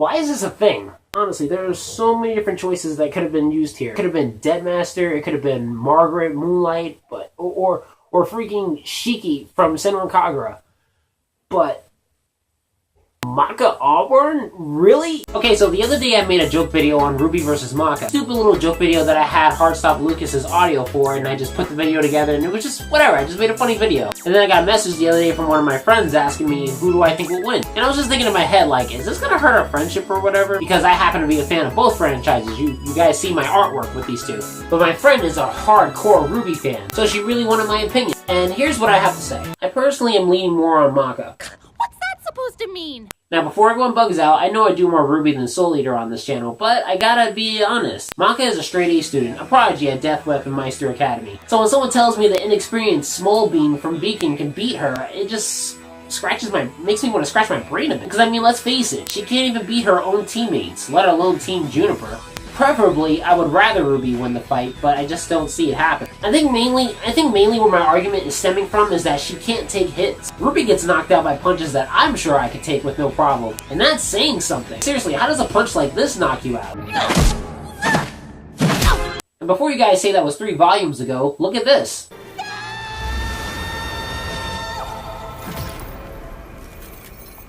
Why is this a thing? Honestly, there are so many different choices that could have been used here. It could have been Deadmaster, it could have been Margaret, Moonlight, or freaking Shiki from Senran Kagura. But Maka Albarn? Really? Okay, so the other day I made a joke video on Ruby versus Maka. Stupid little joke video that I had Hardstop Lucas's audio for, and I just put the video together, and it was just whatever. I just made a funny video. And then I got a message the other day from one of my friends asking me, who do I think will win? And I was just thinking in my head, like, is this gonna hurt our friendship or whatever? Because I happen to be a fan of both franchises. You guys see my artwork with these two. But my friend is a hardcore Ruby fan, so she really wanted my opinion. And here's what I have to say. I personally am leaning more on Maka. What's that supposed to mean? Now, before everyone bugs out, I know I do more Ruby than Soul Eater on this channel, but I gotta be honest. Maka is a straight A student, a prodigy at Death Weapon Meister Academy. So when someone tells me the inexperienced Smallbean from Beacon can beat her, it just makes me want to scratch my brain a bit. Because I mean, let's face it, she can't even beat her own teammates, let alone Team Juniper. Preferably, I would rather Ruby win the fight, but I just don't see it happen. I think mainly where my argument is stemming from is that she can't take hits. Ruby gets knocked out by punches that I'm sure I could take with no problem. And that's saying something. Seriously, how does a punch like this knock you out? And before you guys say that was 3 volumes ago, look at this.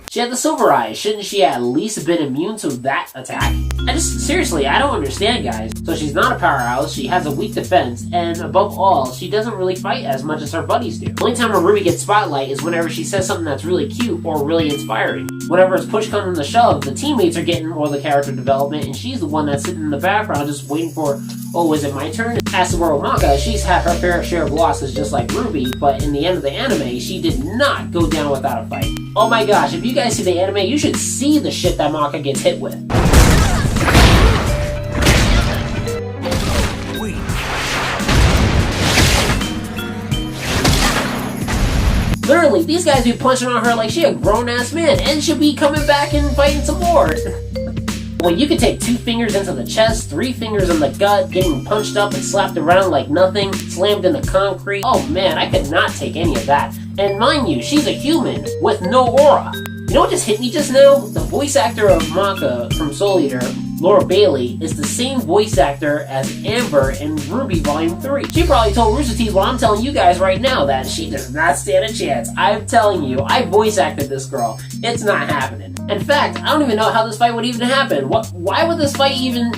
She had the silver eyes. Shouldn't she at least been immune to that attack? Seriously, I don't understand, guys. So she's not a powerhouse, she has a weak defense, and above all, she doesn't really fight as much as her buddies do. The only time a Ruby gets spotlight is whenever she says something that's really cute or really inspiring. Whenever it's push comes to shove, the teammates are getting all the character development, and she's the one that's sitting in the background just waiting for, oh, is it my turn? As for Maka, she's had her fair share of losses just like Ruby, but in the end of the anime, she did not go down without a fight. Oh my gosh, if you guys see the anime, you should see the shit that Maka gets hit with. Literally, these guys be punching on her like she a grown-ass man, and she'll be coming back and fighting some more. Well, you could take 2 fingers into the chest, 3 fingers in the gut, getting punched up and slapped around like nothing, slammed into concrete. Oh man, I could not take any of that. And mind you, she's a human with no aura. You know what just hit me just now? The voice actor of Maka from Soul Eater, Laura Bailey, is the same voice actor as Amber in Ruby Volume 3. She probably told Rooster Teeth what I'm telling you guys right now, that she does not stand a chance. I'm telling you, I voice acted this girl. It's not happening. In fact, I don't even know how this fight would even happen. Why would this fight even...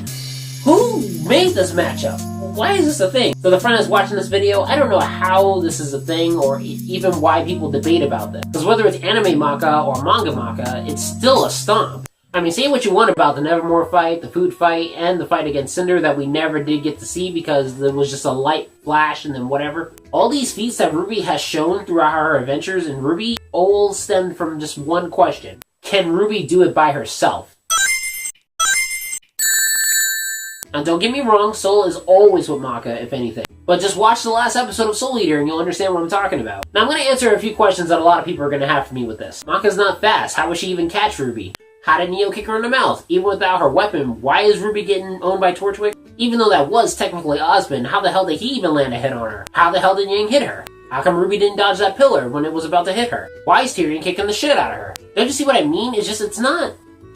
Who made this matchup? Why is this a thing? So the friend that's watching this video, I don't know how this is a thing or even why people debate about this. Because whether it's anime Maka or manga Maka, it's still a stomp. I mean, say what you want about the Nevermore fight, the food fight, and the fight against Cinder that we never did get to see because there was just a light flash and then whatever. All these feats that Ruby has shown throughout her adventures in Ruby all stemmed from just one question. Can Ruby do it by herself? Now don't get me wrong, Soul is always with Maka, if anything. But just watch the last episode of Soul Eater and you'll understand what I'm talking about. Now I'm going to answer a few questions that a lot of people are going to have for me with this. Maka's not fast. How would she even catch Ruby? How did Neo kick her in the mouth? Even without her weapon, why is Ruby getting owned by Torchwick? Even though that was technically Osmond, how the hell did he even land a hit on her? How the hell did Yang hit her? How come Ruby didn't dodge that pillar when it was about to hit her? Why is Tyrion kicking the shit out of her? Don't you see what I mean? It's not...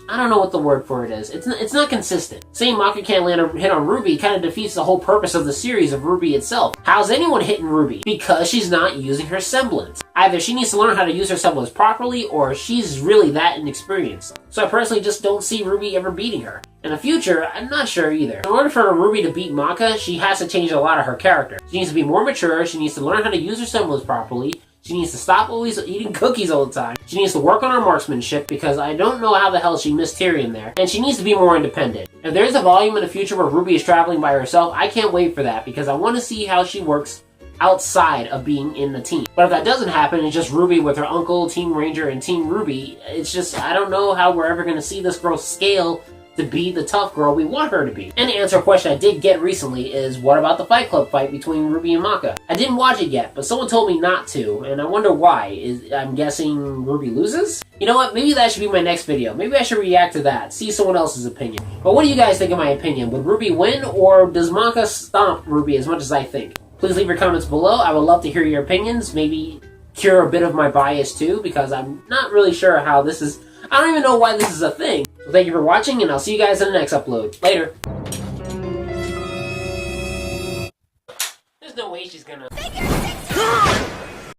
I don't know what the word for it is. It's not consistent. Saying Maka can't land a hit on Ruby kind of defeats the whole purpose of the series of Ruby itself. How's anyone hitting Ruby? Because she's not using her semblance. Either she needs to learn how to use her semblance properly, or she's really that inexperienced. So I personally just don't see Ruby ever beating her. In the future, I'm not sure either. In order for Ruby to beat Maka, she has to change a lot of her character. She needs to be more mature, she needs to learn how to use her semblance properly, she needs to stop always eating cookies all the time. She needs to work on her marksmanship because I don't know how the hell she missed Tyrion there. And she needs to be more independent. If there's a volume in the future where Ruby is traveling by herself, I can't wait for that because I want to see how she works outside of being in the team. But if that doesn't happen, it's just Ruby with her uncle, Team Ranger, and Team Ruby. It's just, I don't know how we're ever going to see this girl scale to be the tough girl we want her to be. And to answer a question I did get recently is, what about the Fight Club fight between Ruby and Maka? I didn't watch it yet, but someone told me not to, and I wonder why. I'm guessing Ruby loses? You know what, maybe that should be my next video. Maybe I should react to that, see someone else's opinion. But what do you guys think of my opinion? Would Ruby win, or does Maka stomp Ruby as much as I think? Please leave your comments below. I would love to hear your opinions, maybe cure a bit of my bias too, because I'm not really sure how this is... I I don't even know why this is a thing. So thank you for watching, and I'll see you guys in the next upload. Later. There's no way she's gonna...